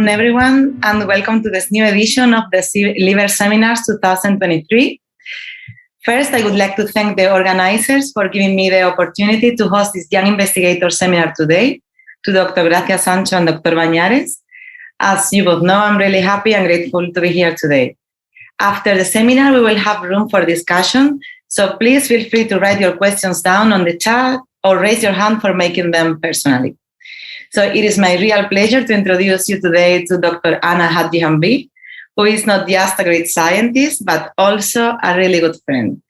afternoon, everyone, and welcome to this new edition of the Liver Seminars 2023. First, I would like to thank the organizers for giving me the opportunity to host this Young Investigator Seminar today, to Dr. Gracia Sancho and Dr. Bañares. As you both know, I'm really happy and grateful to be here today. After the seminar, we will have room for discussion, so please feel free to write your questions down on the chat or raise your hand for making them personally. So it is my real pleasure to introduce you today to Dr. Anna Haji-Hambi, who is not just a great scientist, but also a really good friend.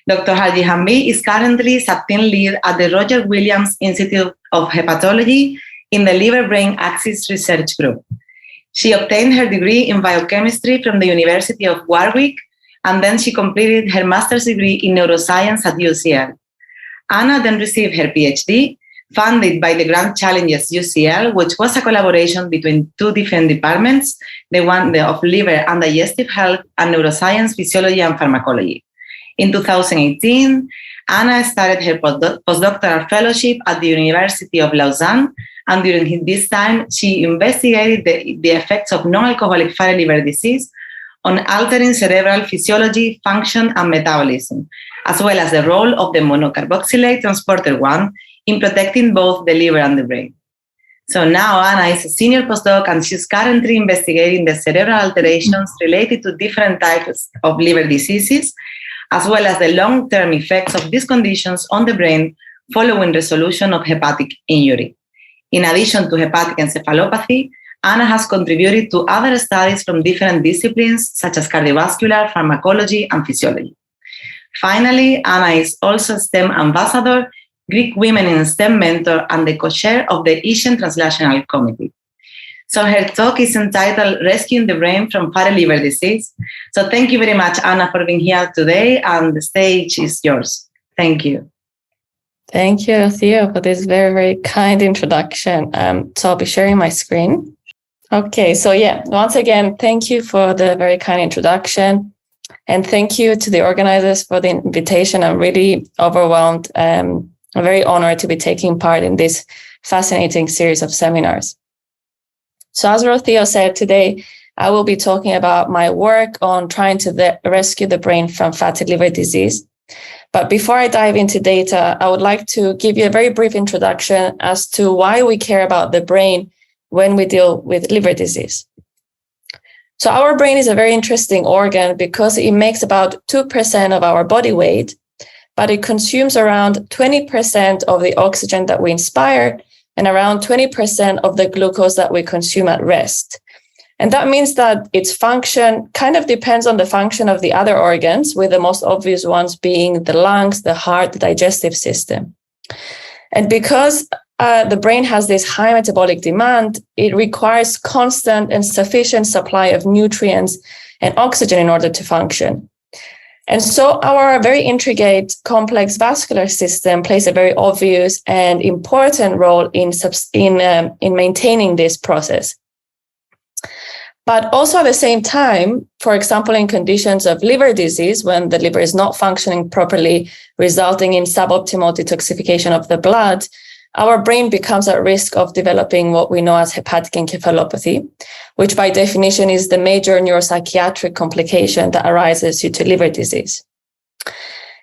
Dr. Haji-Hambi is currently sub-team lead at the Roger Williams Institute of Hepatology in the Liver-Brain Axis Research Group. She obtained her degree in biochemistry from the University of Warwick, and then she completed her master's degree in neuroscience at UCL. Anna then received her PhD, funded by the Grand Challenges UCL, which was a collaboration between two different departments, the one of liver and digestive health and neuroscience, physiology, and pharmacology. In 2018, Anna started her postdoctoral fellowship at the University of Lausanne, and during this time, she investigated the effects of non-alcoholic fatty liver disease on altering cerebral physiology, function, and metabolism, as well as the role of the monocarboxylate transporter 1 in protecting both the liver and the brain. So now Anna is a senior postdoc, and she's currently investigating the cerebral alterations related to different types of liver diseases, as well as the long-term effects of these conditions on the brain following resolution of hepatic injury. In addition to hepatic encephalopathy, Anna has contributed to other studies from different disciplines such as cardiovascular, pharmacology, and physiology. Finally, Anna is also STEM ambassador, Greek Women in STEM mentor, and the co-chair of the Asian Translational Committee. So her talk is entitled Rescuing the Brain from Fatty Liver Disease. So thank you very much, Anna, for being here today, and the stage is yours. Thank you. Thank you, Theo, for this very, very kind introduction. So I'll be sharing my screen. Okay, so once again, thank you for the very kind introduction. And thank you to the organizers for the invitation. I'm really overwhelmed. I'm very honored to be taking part in this fascinating series of seminars. So as Theo said, today I will be talking about my work on trying to rescue the brain from fatty liver disease. But before I dive into data, I would like to give you a very brief introduction as to why we care about the brain when we deal with liver disease. So our brain is a very interesting organ because it makes about 2% of our body weight, but it consumes around 20% of the oxygen that we inspire and around 20% of the glucose that we consume at rest. And that means that its function kind of depends on the function of the other organs, with the most obvious ones being the lungs, the heart, the digestive system. And because the brain has this high metabolic demand, it requires constant and sufficient supply of nutrients and oxygen in order to function. And so our very intricate, complex vascular system plays a very obvious and important role in maintaining this process. But also at the same time, for example, in conditions of liver disease, when the liver is not functioning properly, resulting in suboptimal detoxification of the blood, our brain becomes at risk of developing what we know as hepatic encephalopathy, which by definition is the major neuropsychiatric complication that arises due to liver disease.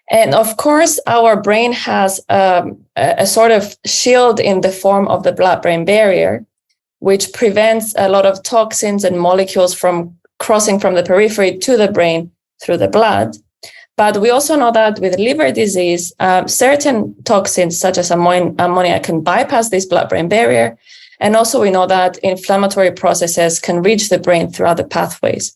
And of course, our brain has a sort of shield in the form of the blood-brain barrier, which prevents a lot of toxins and molecules from crossing from the periphery to the brain through the blood. But we also know that with liver disease, certain toxins such as ammonia can bypass this blood-brain barrier. And also we know that inflammatory processes can reach the brain through other pathways.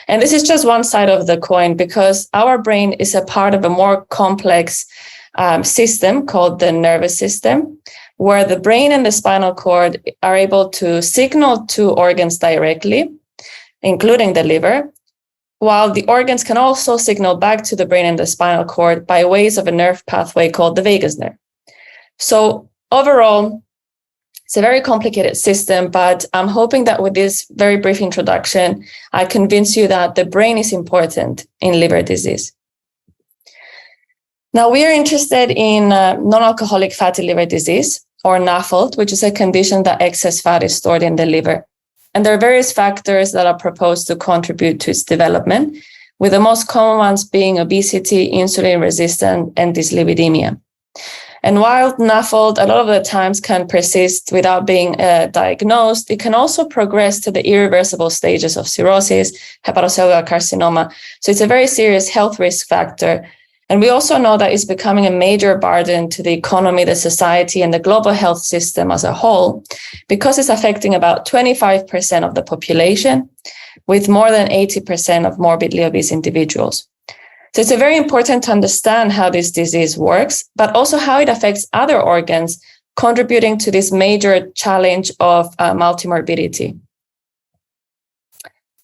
And this is just one side of the coin, because our brain is a part of a more complex system called the nervous system, where the brain and the spinal cord are able to signal to organs directly, including the liver, while the organs can also signal back to the brain and the spinal cord by ways of a nerve pathway called the vagus nerve. So overall, it's a very complicated system, but I'm hoping that with this very brief introduction, I convince you that the brain is important in liver disease. Now, we are interested in non-alcoholic fatty liver disease, or NAFLD, which is a condition that excess fat is stored in the liver. And there are various factors that are proposed to contribute to its development, with the most common ones being obesity, insulin resistance, and dyslipidemia. And while NAFLD a lot of the times can persist without being diagnosed, it can also progress to the irreversible stages of cirrhosis, hepatocellular carcinoma. So it's a very serious health risk factor. And we also know that it's becoming a major burden to the economy, the society, and the global health system as a whole, because it's affecting about 25% of the population, with more than 80% of morbidly obese individuals. So it's very important to understand how this disease works, but also how it affects other organs, contributing to this major challenge of multimorbidity.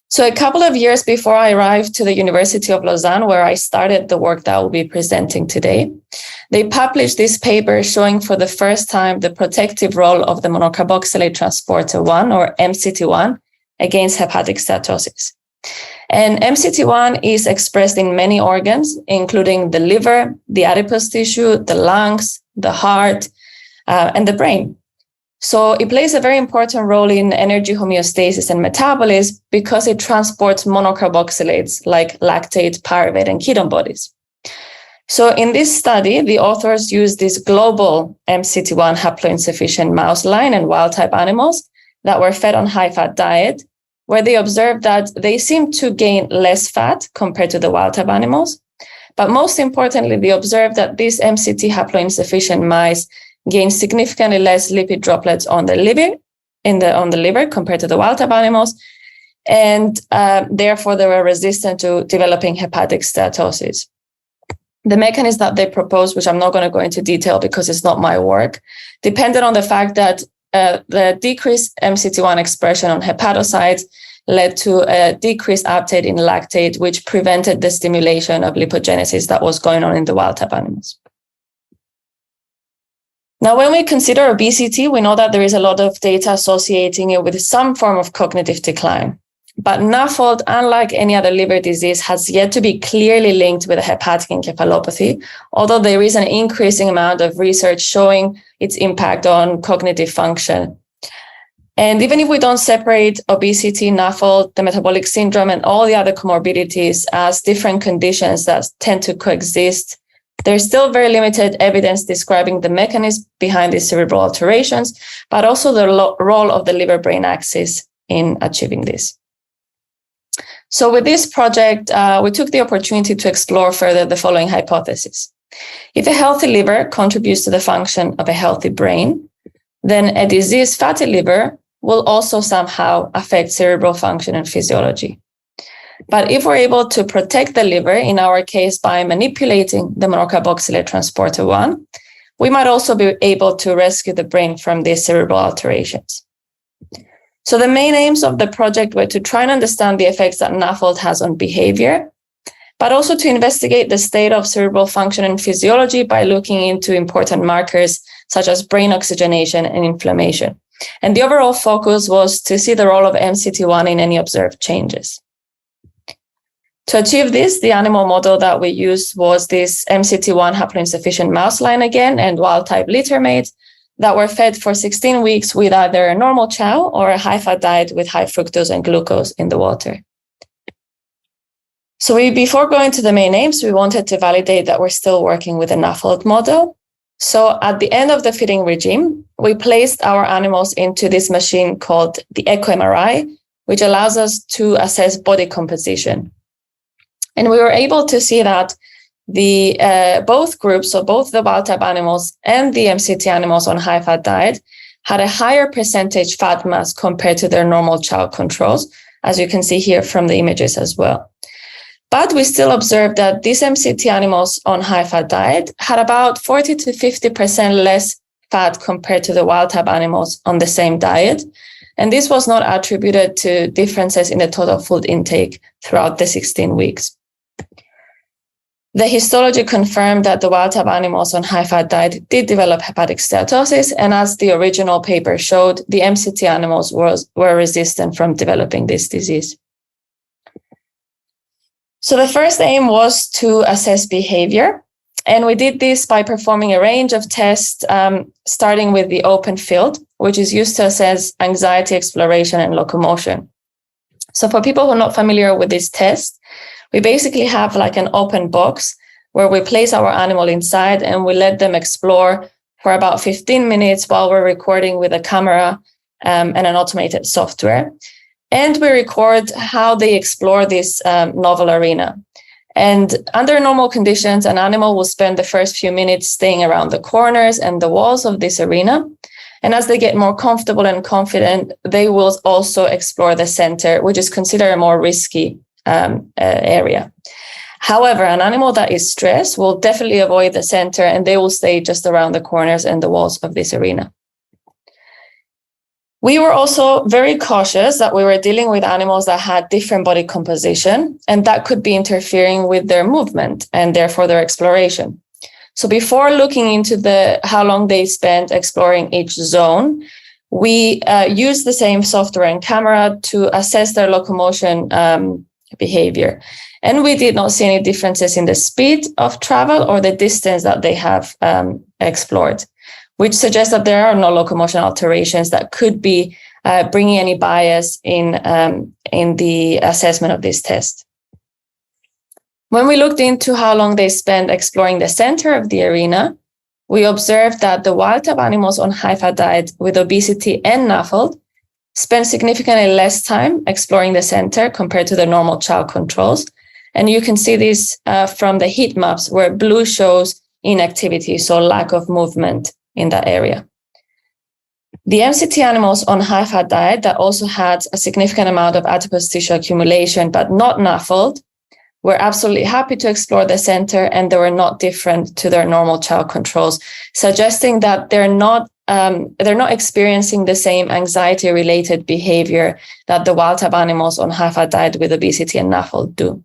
So a couple of years before I arrived to the University of Lausanne, where I started the work that I will be presenting today, they published this paper showing for the first time the protective role of the monocarboxylate transporter 1, or MCT1, against hepatic steatosis. And MCT1 is expressed in many organs, including the liver, the adipose tissue, the lungs, the heart, and the brain. So it plays a very important role in energy homeostasis and metabolism because it transports monocarboxylates like lactate, pyruvate, and ketone bodies. So in this study, the authors used this global MCT1 haploinsufficient mouse line and wild-type animals that were fed on high-fat diet, where they observed that they seemed to gain less fat compared to the wild-type animals. But most importantly, they observed that these MCT haploinsufficient mice gained significantly less lipid droplets on the liver compared to the wild-type animals, and therefore they were resistant to developing hepatic steatosis. The mechanism that they proposed, which I'm not going to go into detail because it's not my work, depended on the fact that the decreased MCT1 expression on hepatocytes led to a decreased uptake in lactate, which prevented the stimulation of lipogenesis that was going on in the wild-type animals. Now, when we consider obesity, we know that there is a lot of data associating it with some form of cognitive decline. But NAFLD, unlike any other liver disease, has yet to be clearly linked with a hepatic encephalopathy, although there is an increasing amount of research showing its impact on cognitive function. And even if we don't separate obesity, NAFLD, the metabolic syndrome, and all the other comorbidities as different conditions that tend to coexist, there's still very limited evidence describing the mechanism behind these cerebral alterations, but also the role of the liver-brain axis in achieving this. So with this project, we took the opportunity to explore further the following hypothesis. If a healthy liver contributes to the function of a healthy brain, then a diseased fatty liver will also somehow affect cerebral function and physiology. But if we're able to protect the liver, in our case by manipulating the monocarboxylate transporter 1, we might also be able to rescue the brain from these cerebral alterations. So the main aims of the project were to try and understand the effects that NAFLD has on behavior, but also to investigate the state of cerebral function and physiology by looking into important markers such as brain oxygenation and inflammation. And the overall focus was to see the role of MCT1 in any observed changes. To achieve this, the animal model that we used was this MCT1 haploinsufficient mouse line again and wild-type littermates that were fed for 16 weeks with either a normal chow or a high-fat diet with high fructose and glucose in the water. So before going to the main aims, we wanted to validate that we're still working with a NAFLD model. So at the end of the feeding regime, we placed our animals into this machine called the EcoMRI, which allows us to assess body composition. And we were able to see that both groups, so both the wild-type animals and the MCT animals on high-fat diet, had a higher percentage fat mass compared to their normal chow controls, as you can see here from the images as well. But we still observed that these MCT animals on high-fat diet had about 40 to 50% less fat compared to the wild-type animals on the same diet. And this was not attributed to differences in the total food intake throughout the 16 weeks. The histology confirmed that the wild-type animals on high-fat diet did develop hepatic steatosis, and as the original paper showed, the MCT animals were resistant from developing this disease. So the first aim was to assess behavior, and we did this by performing a range of tests, starting with the open field, which is used to assess anxiety, exploration, and locomotion. So for people who are not familiar with this test, we basically have like an open box where we place our animal inside and we let them explore for about 15 minutes while we're recording with a camera and an automated software. And we record how they explore this novel arena. And under normal conditions, an animal will spend the first few minutes staying around the corners and the walls of this arena. And as they get more comfortable and confident, they will also explore the center, which is considered a more risky area. However, an animal that is stressed will definitely avoid the center and they will stay just around the corners and the walls of this arena. We were also very cautious that we were dealing with animals that had different body composition, and that could be interfering with their movement and therefore their exploration. So before looking into how long they spent exploring each zone, we used the same software and camera to assess their locomotion behavior. And we did not see any differences in the speed of travel or the distance that they have explored, which suggests that there are no locomotion alterations that could be bringing any bias in the assessment of this test. When we looked into how long they spent exploring the center of the arena, we observed that the wild-type animals on high-fat diet with obesity and NAFLD spend significantly less time exploring the center compared to the normal chow controls. And you can see this from the heat maps where blue shows inactivity, so lack of movement in that area. The MCT animals on high-fat diet that also had a significant amount of adipose tissue accumulation, but not NAFLD, were absolutely happy to explore the center and they were not different to their normal chow controls, suggesting that they're not experiencing the same anxiety-related behavior that the wild-type animals on high-fat diet with obesity and NAFLD do.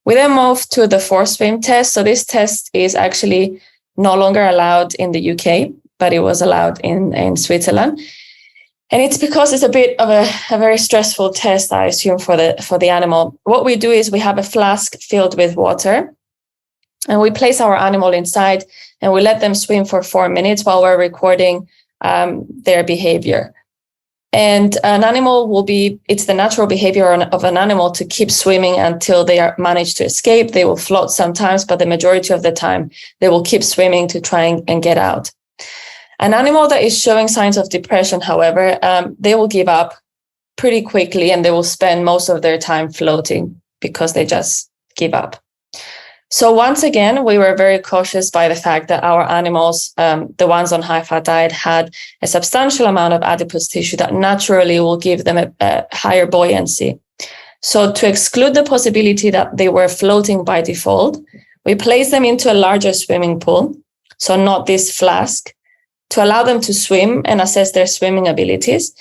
We then moved to the forced swim test. So this test is actually no longer allowed in the UK, but it was allowed in Switzerland. And it's because it's a bit of a very stressful test, I assume, for the animal. What we do is we have a flask filled with water and we place our animal inside and we let them swim for 4 minutes while we're recording their behavior. And an animal it's the natural behavior of an animal to keep swimming until they manage to escape. They will float sometimes, but the majority of the time they will keep swimming to try and get out. An animal that is showing signs of depression, however, they will give up pretty quickly and they will spend most of their time floating because they just give up. So once again, we were very cautious by the fact that our animals, the ones on high-fat diet, had a substantial amount of adipose tissue that naturally will give them a higher buoyancy. So to exclude the possibility that they were floating by default, we placed them into a larger swimming pool, so not this flask, to allow them to swim and assess their swimming abilities.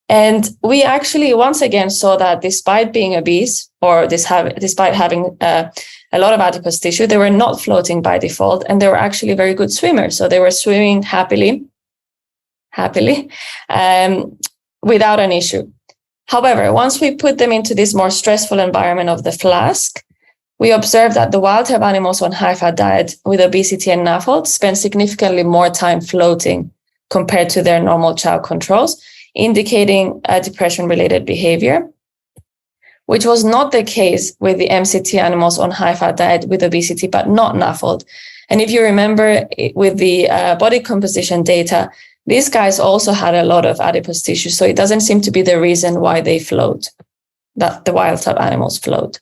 And we actually once again saw that despite being obese or despite having a lot of adipose tissue, they were not floating by default and they were actually very good swimmers. So they were swimming happily, without an issue. However, once we put them into this more stressful environment of the flask, we observed that the wild-type animals on high-fat diet with obesity and NAFLD spend significantly more time floating compared to their normal chow controls, indicating a depression-related behavior, which was not the case with the MCT animals on high-fat diet with obesity, but not NAFLD. And if you remember with the body composition data, these guys also had a lot of adipose tissue, so it doesn't seem to be the reason why they float, that the wild-type animals float.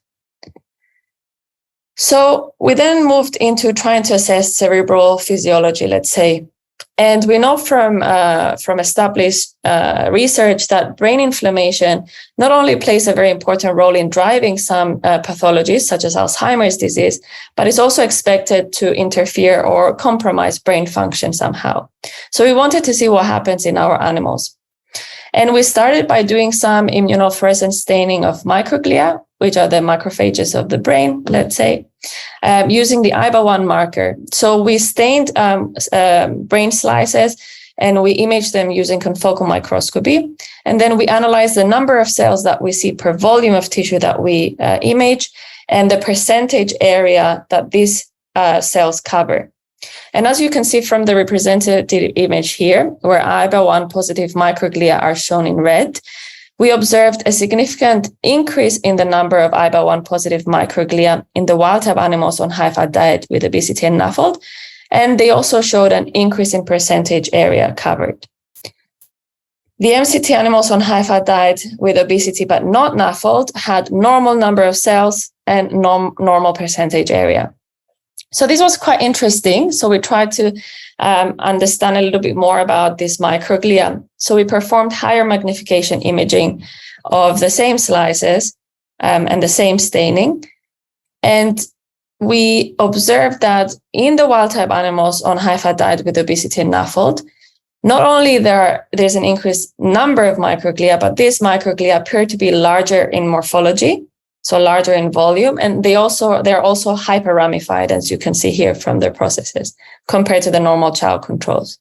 So we then moved into trying to assess cerebral physiology, let's say. And we know from established research that brain inflammation not only plays a very important role in driving some pathologies, such as Alzheimer's disease, but it's also expected to interfere or compromise brain function somehow. So we wanted to see what happens in our animals. And we started by doing some immunofluorescence staining of microglia, which are the macrophages of the brain, let's say, using the IBA1 marker. So we stained brain slices and we imaged them using confocal microscopy. And then we analyzed the number of cells that we see per volume of tissue that we image and the percentage area that these cells cover. And as you can see from the representative image here, where IBA1 positive microglia are shown in red, we observed a significant increase in the number of IBA1 positive microglia in the wild-type animals on high-fat diet with obesity and NAFLD, and they also showed an increase in percentage area covered. The MCT animals on high-fat diet with obesity but not NAFLD had normal number of cells and normal percentage area. So this was quite interesting. So we tried to understand a little bit more about this microglia. So we performed higher magnification imaging of the same slices and the same staining. And we observed that in the wild-type animals on high-fat diet with obesity and NAFLD, not only there's an increased number of microglia, but these microglia appear to be larger in morphology, so larger in volume, and they're also hyperramified, as you can see here from their processes, compared to the normal chow controls.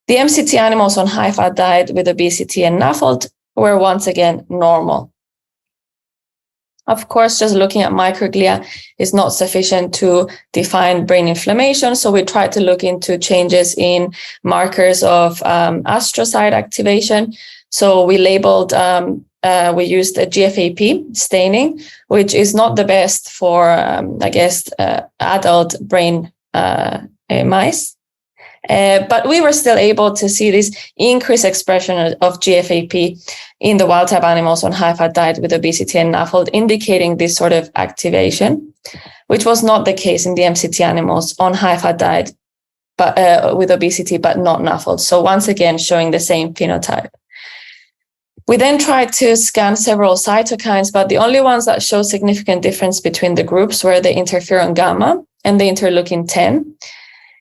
The MCT animals on high-fat diet with obesity and NAFLD were once again normal. Of course, just looking at microglia is not sufficient to define brain inflammation. So we tried to look into changes in markers of astrocyte activation. So we labeled, we used a GFAP staining, which is not the best for, adult brain mice. But we were still able to see this increased expression of GFAP in the wild-type animals on high-fat diet with obesity and NAFLD, indicating this sort of activation, which was not the case in the MCT animals on high-fat diet but with obesity but not NAFLD. So once again, showing the same phenotype. We then tried to scan several cytokines, but the only ones that show significant difference between the groups were the interferon gamma and the interleukin-10.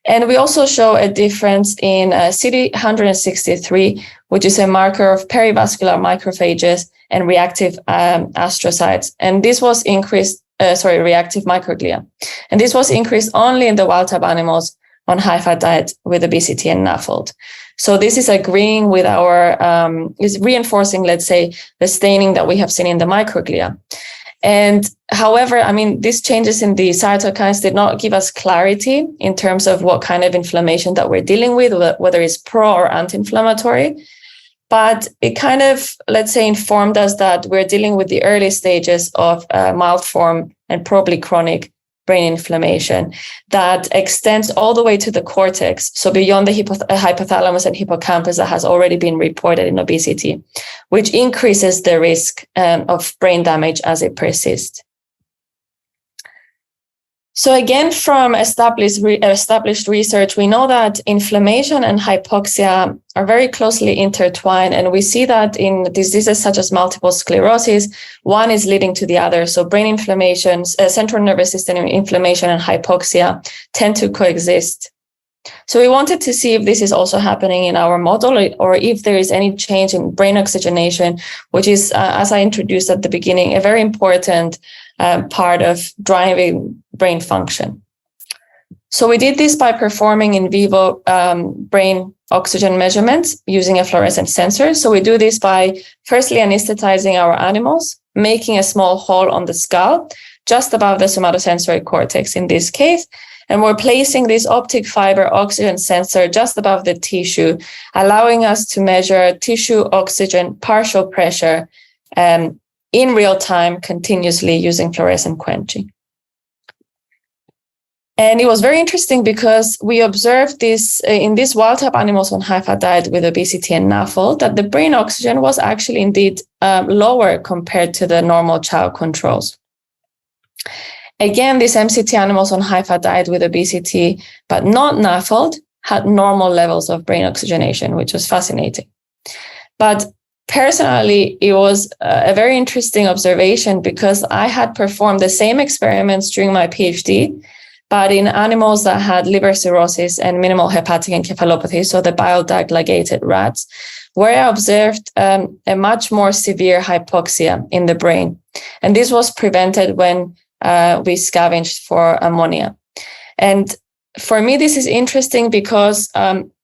And we also show a difference in CD163, which is a marker of perivascular macrophages and reactive astrocytes. And this was reactive microglia. And this was increased only in the wild-type animals on high-fat diet with obesity and NAFLD. So this is agreeing with is reinforcing, let's say, the staining that we have seen in the microglia. And however, these changes in the cytokines did not give us clarity in terms of what kind of inflammation that we're dealing with, whether it's pro or anti-inflammatory. But it kind of, let's say, informed us that we're dealing with the early stages of mild form and probably chronic brain inflammation that extends all the way to the cortex, so beyond the hypothalamus and hippocampus that has already been reported in obesity, which increases the risk of brain damage as it persists. So again, from established research, we know that inflammation and hypoxia are very closely intertwined, and we see that in diseases such as multiple sclerosis, one is leading to the other. So brain inflammation, central nervous system inflammation and hypoxia tend to coexist. So we wanted to see if this is also happening in our model or if there is any change in brain oxygenation, which is, as I introduced at the beginning, a very important part of driving brain function. So we did this by performing in vivo brain oxygen measurements using a fluorescent sensor. So we do this by firstly anesthetizing our animals, making a small hole on the skull, just above the somatosensory cortex in this case. And we're placing this optic fiber oxygen sensor just above the tissue, allowing us to measure tissue oxygen partial pressure in real time continuously using fluorescent quenching. And it was very interesting because we observed this in these wild-type animals on high-fat diet with obesity and NAFLD, that the brain oxygen was actually indeed lower compared to the normal chow controls. Again, these MCT animals on high-fat diet with obesity, but not NAFLD, had normal levels of brain oxygenation, which was fascinating. But personally, it was a very interesting observation because I had performed the same experiments during my PhD, but in animals that had liver cirrhosis and minimal hepatic encephalopathy, so the bile-duct ligated rats, where I observed a much more severe hypoxia in the brain. And this was prevented when we scavenged for ammonia. And for me, this is interesting because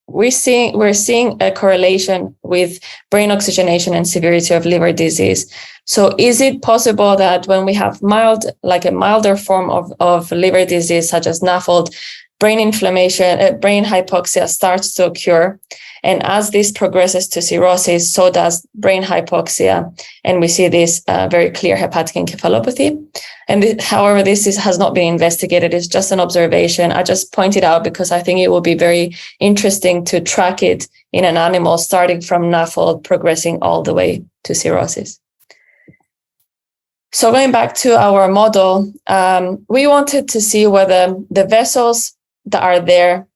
we're seeing a correlation with brain oxygenation and severity of liver disease. So is it possible that when we have a milder form of liver disease, such as NAFLD, brain inflammation, brain hypoxia starts to occur. And as this progresses to cirrhosis, so does brain hypoxia. And we see this very clear hepatic encephalopathy. And however, has not been investigated. It's just an observation. I just point it out because I think it will be very interesting to track it in an animal starting from NAFLD, progressing all the way to cirrhosis. So going back to our model, we wanted to see whether the vessels that are there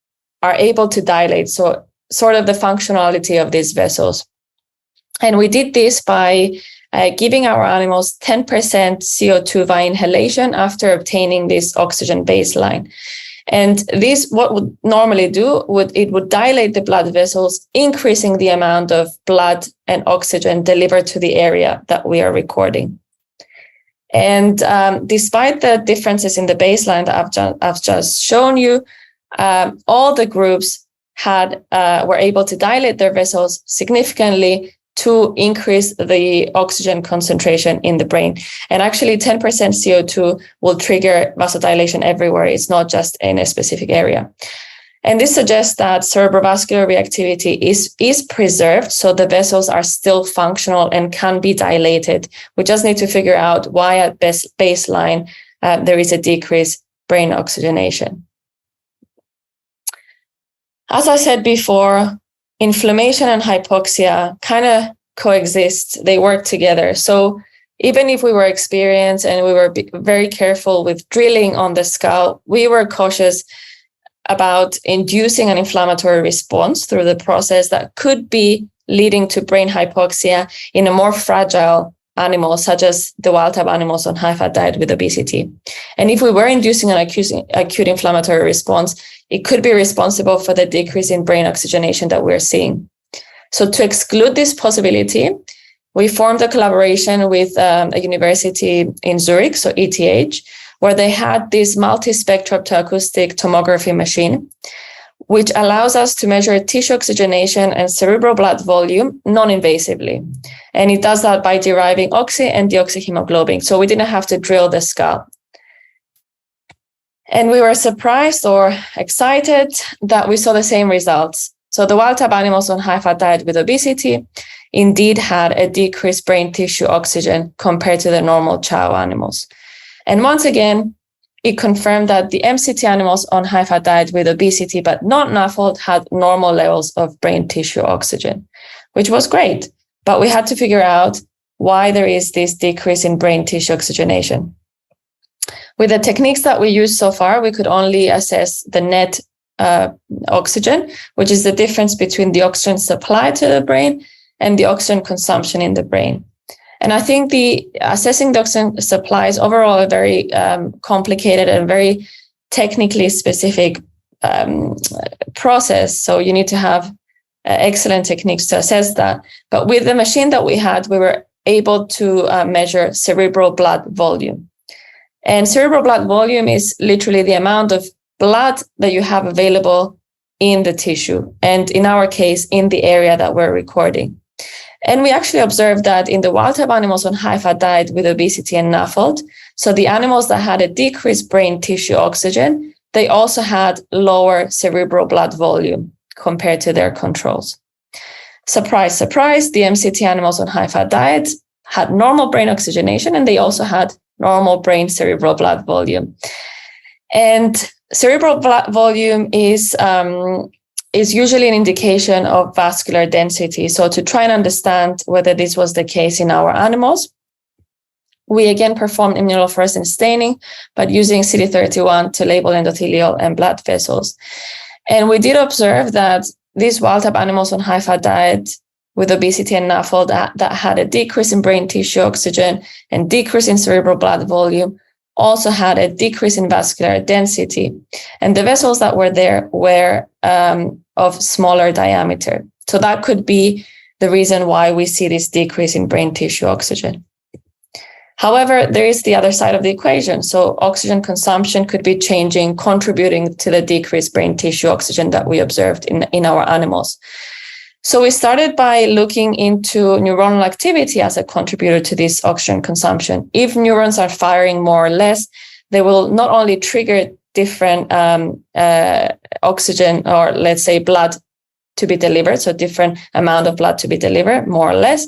are able to dilate. So sort of the functionality of these vessels. And we did this by giving our animals 10% CO2 via inhalation after obtaining this oxygen baseline. And this, what would normally do, it would dilate the blood vessels, increasing the amount of blood and oxygen delivered to the area that we are recording. And despite the differences in the baseline that I've just shown you, all the groups were able to dilate their vessels significantly to increase the oxygen concentration in the brain. And actually 10% CO2 will trigger vasodilation everywhere. It's not just in a specific area. And this suggests that cerebrovascular reactivity is preserved, so the vessels are still functional and can be dilated. We just need to figure out why at baseline there is a decreased brain oxygenation. As I said before, inflammation and hypoxia kind of coexist. They work together. So even if we were experienced and we were very careful with drilling on the skull, we were cautious about inducing an inflammatory response through the process that could be leading to brain hypoxia in a more fragile animal, such as the wild-type animals on high-fat diet with obesity. And if we were inducing an acute inflammatory response, it could be responsible for the decrease in brain oxygenation that we're seeing. So to exclude this possibility, we formed a collaboration with a university in Zurich, so ETH, where they had this multispectral optoacoustic tomography machine, which allows us to measure tissue oxygenation and cerebral blood volume non-invasively. And it does that by deriving oxy and deoxyhemoglobin. So we didn't have to drill the skull. And we were surprised or excited that we saw the same results. So the wild-type animals on high-fat diet with obesity indeed had a decreased brain tissue oxygen compared to the normal chow animals. And once again, it confirmed that the MCT animals on high-fat diet with obesity but not NAFLD had normal levels of brain tissue oxygen, which was great. But we had to figure out why there is this decrease in brain tissue oxygenation. With the techniques that we used so far, we could only assess the net oxygen, which is the difference between the oxygen supply to the brain and the oxygen consumption in the brain. And I think assessing the oxygen supply is overall a very complicated and very technically specific process. So you need to have excellent techniques to assess that. But with the machine that we had, we were able to measure cerebral blood volume. And cerebral blood volume is literally the amount of blood that you have available in the tissue, and in our case, in the area that we're recording. And we actually observed that in the wild-type animals on high-fat diet with obesity and NAFLD, so the animals that had a decreased brain tissue oxygen, they also had lower cerebral blood volume compared to their controls. Surprise, surprise, the MCT animals on high-fat diet had normal brain oxygenation, and they also had normal brain cerebral blood volume. And cerebral blood volume is usually an indication of vascular density. So to try and understand whether this was the case in our animals, we again performed immunofluorescence staining, but using CD31 to label endothelial and blood vessels. And we did observe that these wild-type animals on high-fat diet with obesity and NAFLD that had a decrease in brain tissue oxygen and decrease in cerebral blood volume also had a decrease in vascular density. And the vessels that were there were of smaller diameter. So that could be the reason why we see this decrease in brain tissue oxygen. However, there is the other side of the equation. So oxygen consumption could be changing, contributing to the decreased brain tissue oxygen that we observed in our animals. So we started by looking into neuronal activity as a contributor to this oxygen consumption. If neurons are firing more or less, they will not only trigger different oxygen, or let's say blood, to be delivered, so different amount of blood to be delivered, more or less,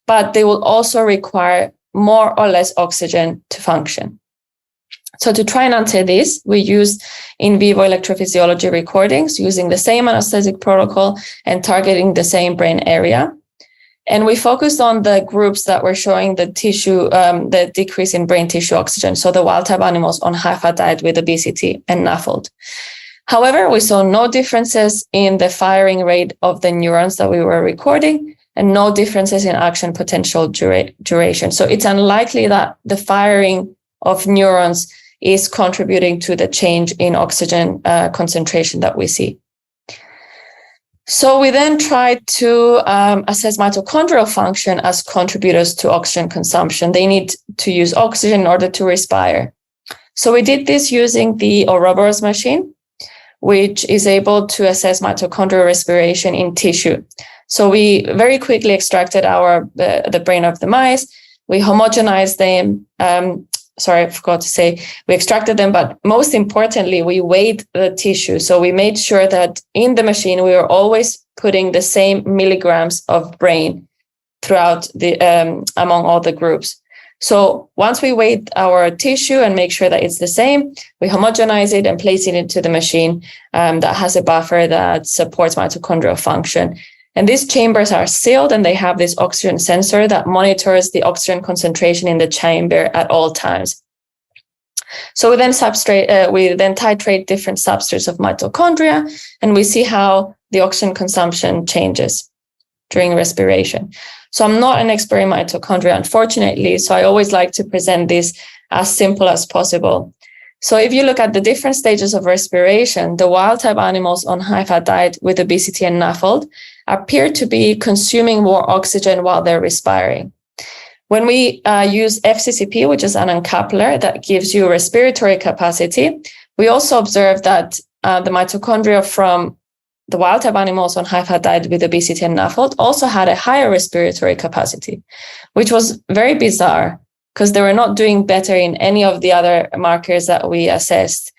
but they will also require more or less oxygen to function. So to try and answer this, we used in vivo electrophysiology recordings using the same anesthetic protocol and targeting the same brain area. And we focused on the groups that were showing the tissue, the decrease in brain tissue oxygen, so the wild-type animals on high-fat diet with obesity and NAFLD. However, we saw no differences in the firing rate of the neurons that we were recording, and no differences in action potential duration. So it's unlikely that the firing of neurons is contributing to the change in oxygen concentration that we see. So we then tried to assess mitochondrial function as contributors to oxygen consumption. They need to use oxygen in order to respire. So we did this using the Ouroboros machine, which is able to assess mitochondrial respiration in tissue. So we very quickly extracted the brain of the mice. We homogenized them. Sorry, I forgot to say, we extracted them, but most importantly, we weighed the tissue. So we made sure that in the machine, we were always putting the same milligrams of brain throughout among all the groups. So once we weighed our tissue and make sure that it's the same, we homogenize it and place it into the machine that has a buffer that supports mitochondrial function. And these chambers are sealed, and they have this oxygen sensor that monitors the oxygen concentration in the chamber at all times. So we then titrate different substrates of mitochondria, and we see how the oxygen consumption changes during respiration. So I'm not an expert in mitochondria, unfortunately, so I always like to present this as simple as possible. So if you look at the different stages of respiration, the wild-type animals on high-fat diet with obesity and NAFLD appear to be consuming more oxygen while they're respiring. When we use FCCP, which is an uncoupler that gives you respiratory capacity, we also observe that the mitochondria from the wild-type animals on high-fat diet with obesity and NAFLD also had a higher respiratory capacity, which was very bizarre because they were not doing better in any of the other markers that we assessed.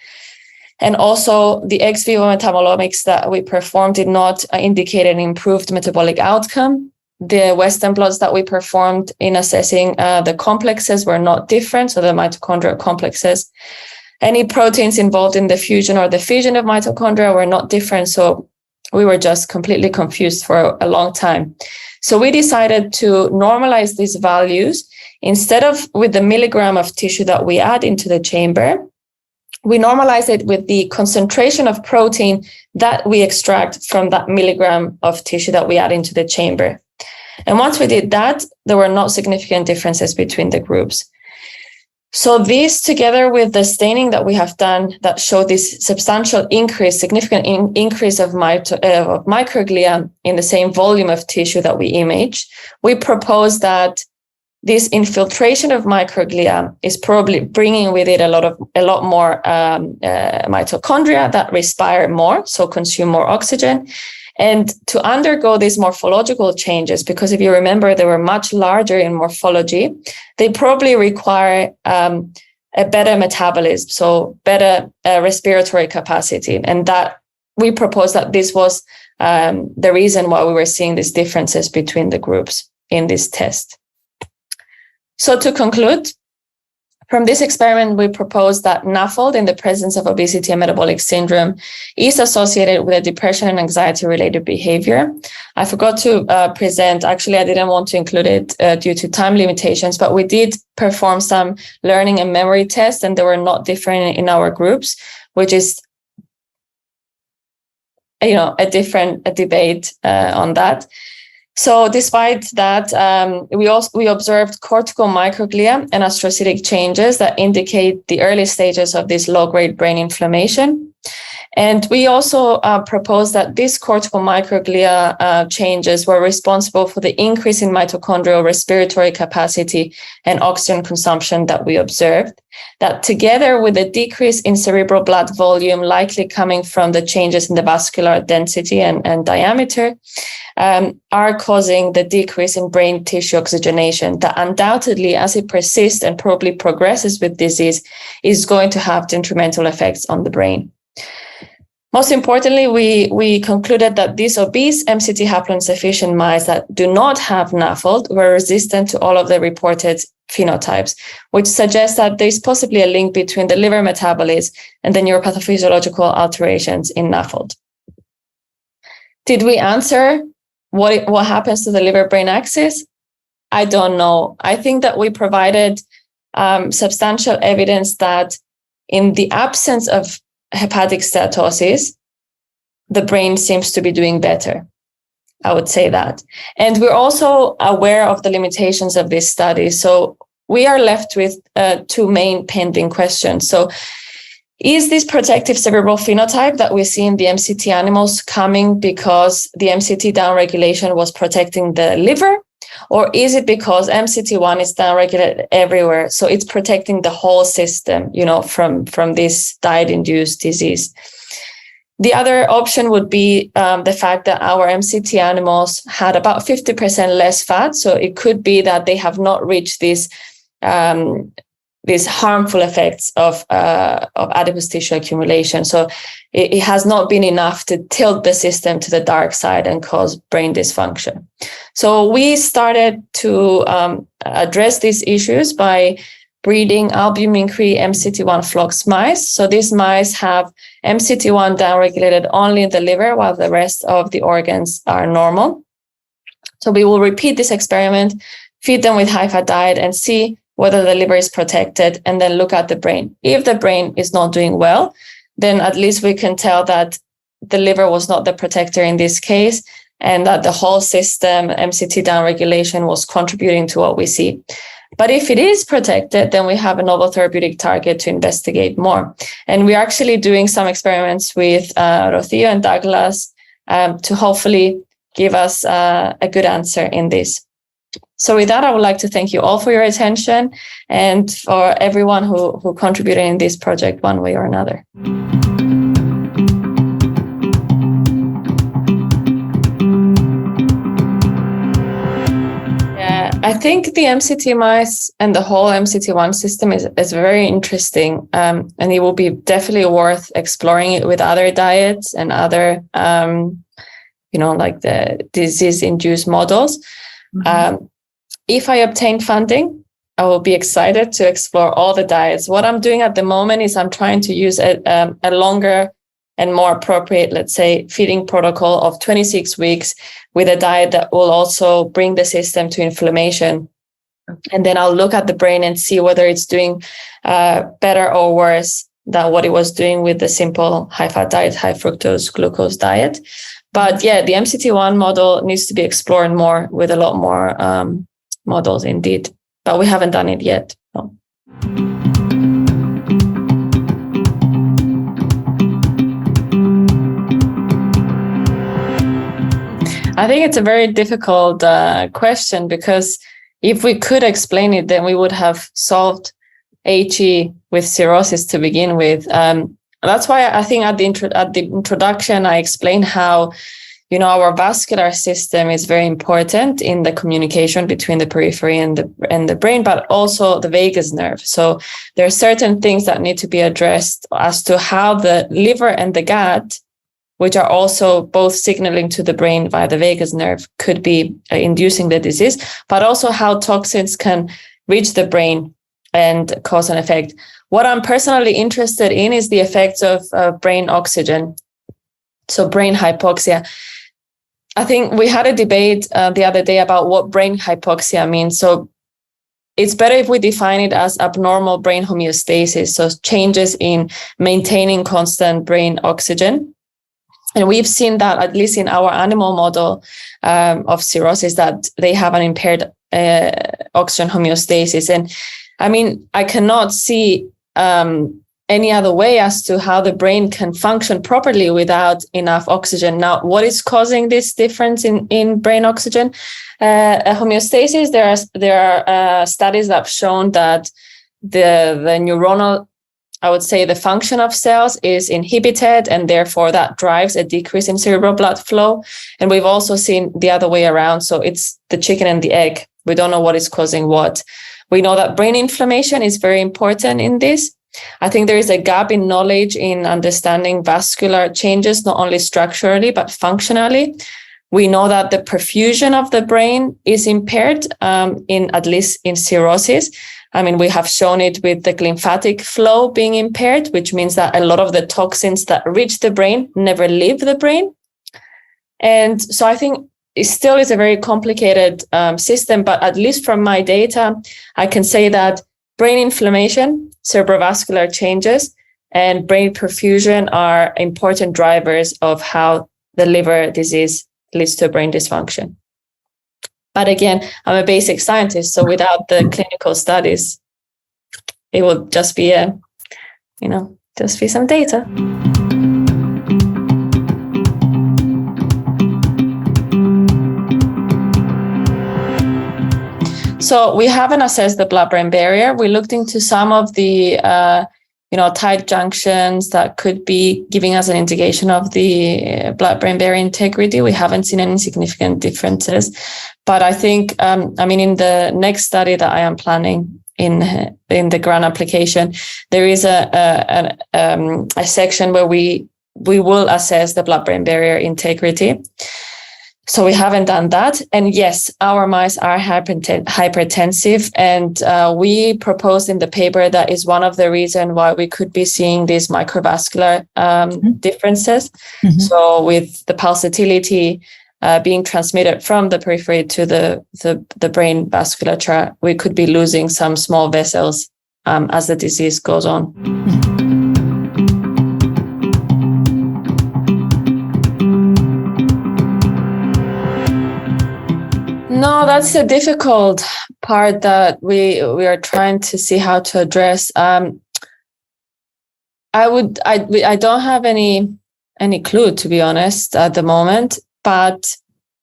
And also the ex vivo metabolomics that we performed did not indicate an improved metabolic outcome. The Western blots that we performed in assessing the complexes were not different, so the mitochondrial complexes. Any proteins involved in the fusion or the fission of mitochondria were not different, so we were just completely confused for a long time. So we decided to normalize these values. Instead of with the milligram of tissue that we add into the chamber, we normalize it with the concentration of protein that we extract from that milligram of tissue that we add into the chamber. And once we did that, there were no significant differences between the groups. So this, together with the staining that we have done that showed this substantial increase, significant increase of microglia in the same volume of tissue that we image, we propose that this infiltration of microglia is probably bringing with it a lot more mitochondria that respire more, so consume more oxygen. And to undergo these morphological changes, because if you remember, they were much larger in morphology, they probably require a better metabolism, so better respiratory capacity. And that we propose that this was the reason why we were seeing these differences between the groups in this test. So to conclude, from this experiment, we propose that NAFLD in the presence of obesity and metabolic syndrome is associated with a depression and anxiety-related behavior. I forgot to present, actually, I didn't want to include it due to time limitations, but we did perform some learning and memory tests, and they were not different in our groups, which is, a different debate on that. So despite that, we observed cortical microglia and astrocytic changes that indicate the early stages of this low-grade brain inflammation. And we also proposed that these cortical microglia changes were responsible for the increase in mitochondrial respiratory capacity and oxygen consumption that we observed, that together with a decrease in cerebral blood volume, likely coming from the changes in the vascular density and diameter, are causing the decrease in brain tissue oxygenation that undoubtedly, as it persists and probably progresses with disease, is going to have detrimental effects on the brain. Most importantly, we concluded that these obese MCT haploinsufficient mice that do not have NAFLD were resistant to all of the reported phenotypes, which suggests that there's possibly a link between the liver metabolism and the neuropathophysiological alterations in NAFLD. Did we answer what happens to the liver-brain axis? I don't know. I think that we provided substantial evidence that in the absence of hepatic steatosis, the brain seems to be doing better. I would say that. And we're also aware of the limitations of this study. So we are left with two main pending questions. So is this protective cerebral phenotype that we see in the MCT animals coming because the MCT downregulation was protecting the liver? Or is it because MCT1 is downregulated everywhere, so it's protecting the whole system, from this diet-induced disease? The other option would be the fact that our MCT animals had about 50% less fat, so it could be that they have not reached these harmful effects of adipose tissue accumulation. So it has not been enough to tilt the system to the dark side and cause brain dysfunction. So we started to address these issues by breeding albumin-free MCT1 flox mice. So these mice have MCT1 downregulated only in the liver, while the rest of the organs are normal. So we will repeat this experiment, feed them with high-fat diet, and see whether the liver is protected, and then look at the brain. If the brain is not doing well, then at least we can tell that the liver was not the protector in this case, and that the whole system, MCT downregulation, was contributing to what we see. But if it is protected, then we have a novel therapeutic target to investigate more. And we're actually doing some experiments with Rocio and Douglas to hopefully give us a good answer in this. So with that, I would like to thank you all for your attention and for everyone who contributed in this project one way or another. Yeah, I think the MCT mice and the whole MCT1 system is very interesting, and it will be definitely worth exploring it with other diets and other, like the disease-induced models. Mm-hmm. If I obtain funding, I will be excited to explore all the diets. What I'm doing at the moment is I'm trying to use a longer and more appropriate, let's say, feeding protocol of 26 weeks with a diet that will also bring the system to inflammation. And then I'll look at the brain and see whether it's doing better or worse than what it was doing with the simple high-fat diet, high fructose glucose diet. But yeah, the MCT1 model needs to be explored more with a lot more models indeed, but we haven't done it yet. No. I think it's a very difficult question, because if we could explain it, then we would have solved HE with cirrhosis to begin with. That's why I think at the introduction, I explained how our vascular system is very important in the communication between the periphery and the brain, but also the vagus nerve. So there are certain things that need to be addressed as to how the liver and the gut, which are also both signaling to the brain via the vagus nerve, could be inducing the disease, but also how toxins can reach the brain and cause an effect. What I'm personally interested in is the effects of brain oxygen, so brain hypoxia. I think we had a debate the other day about what brain hypoxia means. So it's better if we define it as abnormal brain homeostasis, so changes in maintaining constant brain oxygen. And we've seen that, at least in our animal model of cirrhosis, that they have an impaired oxygen homeostasis. And I mean, I cannot see any other way as to how the brain can function properly without enough oxygen. Now, what is causing this difference in brain oxygen homeostasis? There are studies that have shown that the neuronal, I would say, the function of cells is inhibited, and therefore that drives a decrease in cerebral blood flow. And we've also seen the other way around. So it's the chicken and the egg. We don't know what is causing what. We know that brain inflammation is very important in this. I think there is a gap in knowledge in understanding vascular changes, not only structurally, but functionally. We know that the perfusion of the brain is impaired, at least in cirrhosis. I mean, we have shown it with the lymphatic flow being impaired, which means that a lot of the toxins that reach the brain never leave the brain. And so I think it still is a very complicated system, but at least from my data, I can say that brain inflammation, cerebrovascular changes, and brain perfusion are important drivers of how the liver disease leads to brain dysfunction. But again, I'm a basic scientist, so without the clinical studies, it will just be just be some data. So we haven't assessed the blood-brain barrier. We looked into some of the, tight junctions that could be giving us an indication of the blood-brain barrier integrity. We haven't seen any significant differences. But I think, in the next study that I am planning in the grant application, there is a section where we will assess the blood-brain barrier integrity. So we haven't done that. And yes, our mice are hypertensive. And we proposed in the paper that is one of the reasons why we could be seeing these microvascular differences. Mm-hmm. So with the pulsatility being transmitted from the periphery to the brain vasculature, we could be losing some small vessels as the disease goes on. Mm-hmm. No, that's the difficult part that we are trying to see how to address. I don't have any clue, to be honest, at the moment. But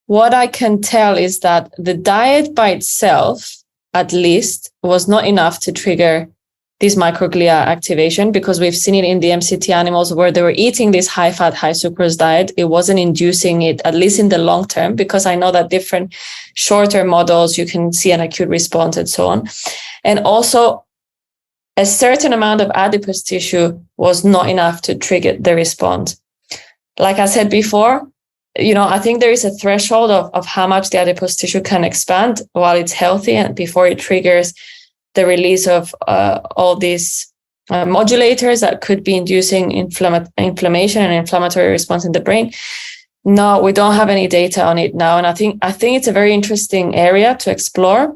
what I can tell is that the diet by itself, at least, was not enough to trigger this microglia activation, because we've seen it in the MCT animals where they were eating this high fat, high sucrose diet. It wasn't inducing it, at least in the long term, because I know that different shorter models, you can see an acute response and so on. And also a certain amount of adipose tissue was not enough to trigger the response. Like I said before, I think there is a threshold of how much the adipose tissue can expand while it's healthy and before it triggers the release of all these modulators that could be inducing inflammation and inflammatory response in the brain. No, we don't have any data on it now. And I think it's a very interesting area to explore.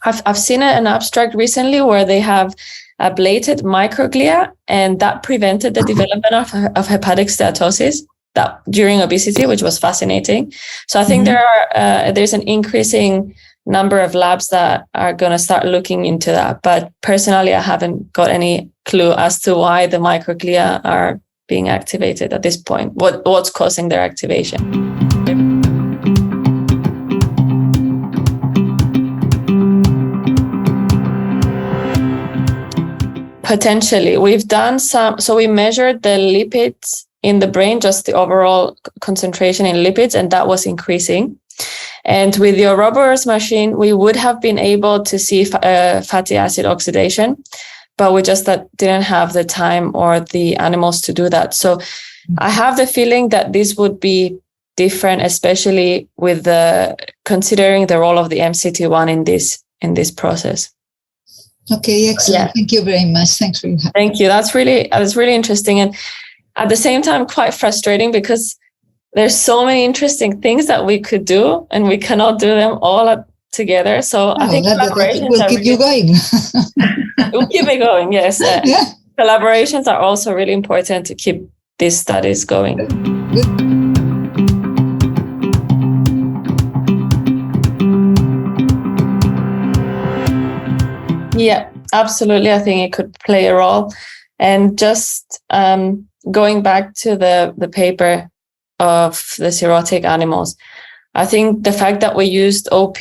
I've seen an abstract recently where they have ablated microglia, and that prevented the development of hepatic steatosis that during obesity, which was fascinating. So I think there's an increasing number of labs that are going to start looking into that. But personally, I haven't got any clue as to why the microglia are being activated at this point. What's causing their activation? Potentially. We've done so we measured the lipids in the brain, just the overall concentration in lipids, and that was increasing. And with the Ouroboros machine, we would have been able to see fatty acid oxidation, but we just didn't have the time or the animals to do that. So I have the feeling that this would be different, especially with considering the role of the MCT1 in this process. Okay, excellent. Yeah. Thank you very much. Thanks for your help. Thank you. That's really interesting, and at the same time quite frustrating, because there's so many interesting things that we could do and we cannot do them all together. So I think collaborations will keep you going. We'll keep it going, yes. Yeah. Collaborations are also really important to keep these studies going. Good. Yeah, absolutely. I think it could play a role. And just going back to the paper of the cirrhotic animals, I think the fact that we used OP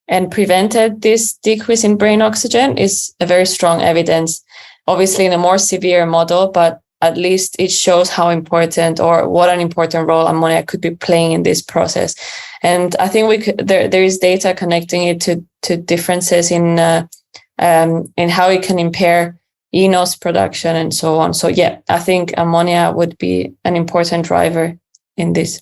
and prevented this decrease in brain oxygen is a very strong evidence, obviously in a more severe model, but at least it shows how important or what an important role ammonia could be playing in this process. And I think there is data connecting it to differences in how it can impair eNOS production and so on. So yeah, I think ammonia would be an important driver in this.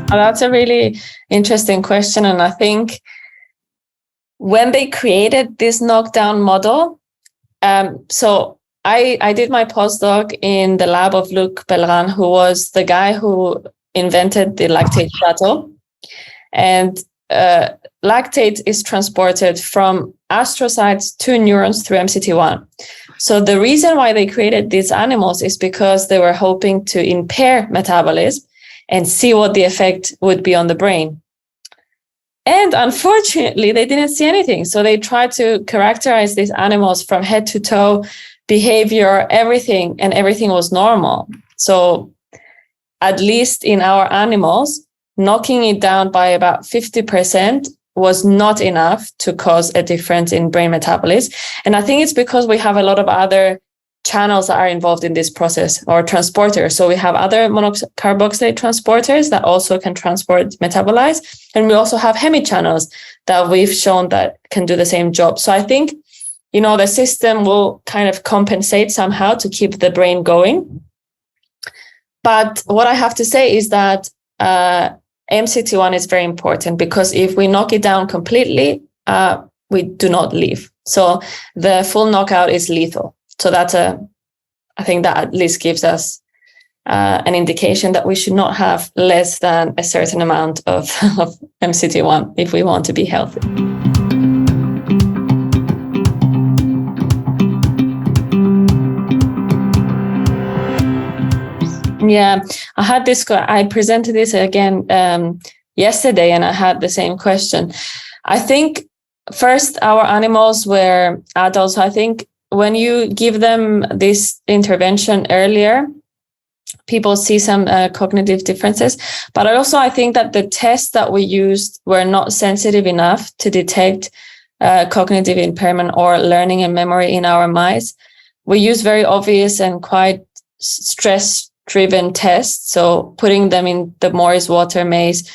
That's a really interesting question. And I think when they created this knockdown model, so I did my postdoc in the lab of Luc Pellerin, who was the guy who invented the lactate shuttle. And lactate is transported from astrocytes to neurons through MCT1. So the reason why they created these animals is because they were hoping to impair metabolism and see what the effect would be on the brain. And unfortunately, they didn't see anything. So they tried to characterize these animals from head to toe, behavior, everything, and everything was normal. So at least in our animals, knocking it down by about 50% was not enough to cause a difference in brain metabolism. And I think it's because we have a lot of other channels that are involved in this process, or transporters. So we have other monocarboxylate transporters that also can transport metabolites. And we also have hemichannels that we've shown that can do the same job. So I think, the system will kind of compensate somehow to keep the brain going. But what I have to say is that MCT1 is very important, because if we knock it down completely, we do not live. So the full knockout is lethal. So I think that at least gives us an indication that we should not have less than a certain amount of MCT1 if we want to be healthy. Yeah, I presented this again yesterday, and I had the same question. I think first, our animals were adults. So I think when you give them this intervention earlier, people see some cognitive differences. But I think that the tests that we used were not sensitive enough to detect cognitive impairment or learning and memory in our mice. We use very obvious and quite stress-driven tests. So putting them in the Morris water maze,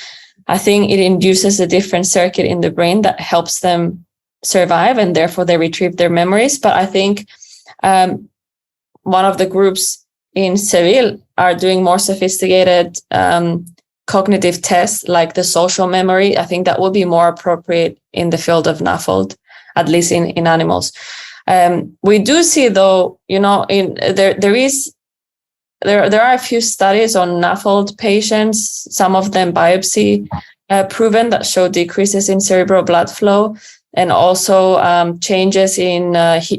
I think it induces a different circuit in the brain that helps them survive, and therefore they retrieve their memories. But I think one of the groups in Seville are doing more sophisticated cognitive tests, like the social memory. I think that will be more appropriate in the field of NAFLD, at least in animals. We do see, though, there are a few studies on NAFLD patients, some of them biopsy proven, that show decreases in cerebral blood flow, and also changes in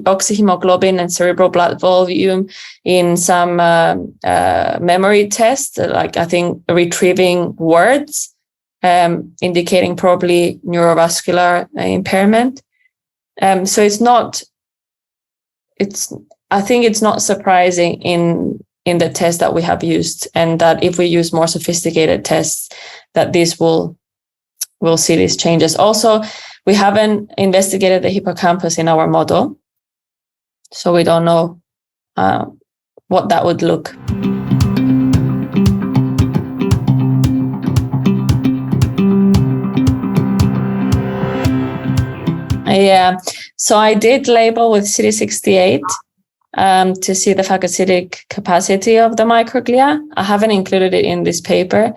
oxyhemoglobin and cerebral blood volume in some memory tests, like I think retrieving words, indicating probably neurovascular impairment. So I think it's not surprising in the test that we have used, and that if we use more sophisticated tests, that we'll see these changes. Also, we haven't investigated the hippocampus in our model, so we don't know what that would look. Yeah, so I did label with CD68 to see the phagocytic capacity of the microglia. I haven't included it in this paper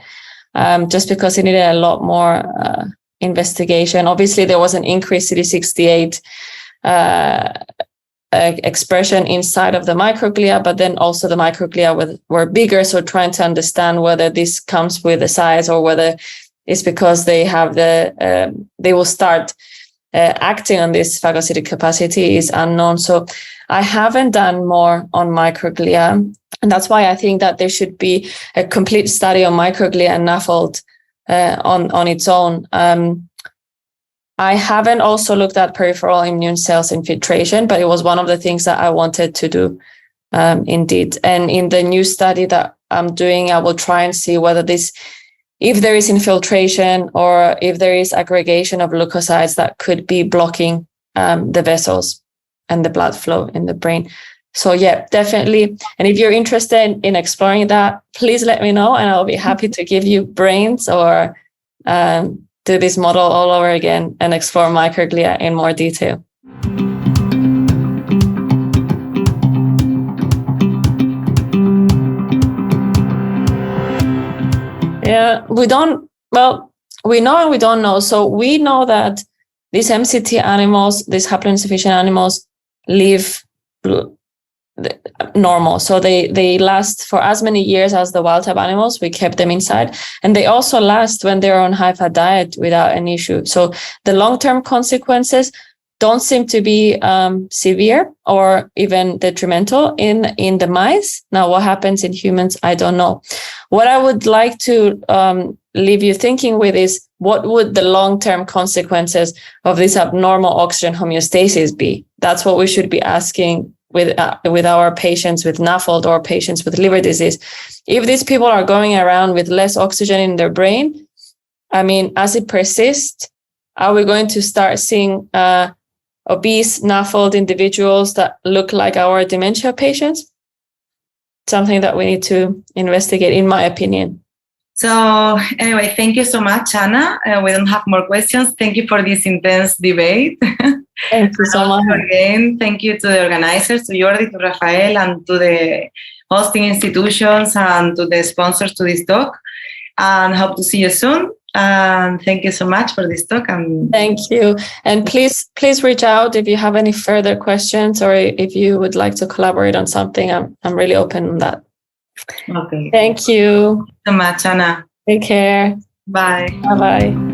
just because it needed a lot more investigation. Obviously, there was an increased CD68 expression inside of the microglia, but then also the microglia were bigger. So trying to understand whether this comes with the size or whether it's because they have they will start acting on this phagocytic capacity is unknown. So I haven't done more on microglia. And that's why I think that there should be a complete study on microglia and NAFLD on its own. I haven't also looked at peripheral immune cells infiltration, but it was one of the things that I wanted to do, indeed. And in the new study that I'm doing, I will try and see whether if there is infiltration or if there is aggregation of leukocytes that could be blocking the vessels and the blood flow in the brain. So yeah, definitely. And if you're interested in exploring that, please let me know and I'll be happy to give you brains or do this model all over again and explore microglia in more detail. Yeah, we know and we don't know. So we know that these MCT animals, these haploinsufficient animals, live normal. So they last for as many years as the wild type animals. We kept them inside, and they also last when they're on high fat diet without an issue. So the long-term consequences don't seem to be severe or even detrimental in the mice. Now, what happens in humans, I don't know. What I would like to leave you thinking with is, what would the long-term consequences of this abnormal oxygen homeostasis be? That's what we should be asking with our patients with NAFLD or patients with liver disease. If these people are going around with less oxygen in their brain, I mean, as it persists, are we going to start seeing obese NAFLD individuals that look like our dementia patients? Something that we need to investigate, in my opinion. So anyway, thank you so much, Anna. We don't have more questions. Thank you for this intense debate. Thank you so much. Again, thank you to the organizers, to Jordi, to Rafael, and to the hosting institutions and to the sponsors to this talk. And hope to see you soon. And thank you so much for this talk. Thank you. And please reach out if you have any further questions or if you would like to collaborate on something. I'm really open on that. Okay. Thank you so much, Anna. Take care. Bye. Bye-bye.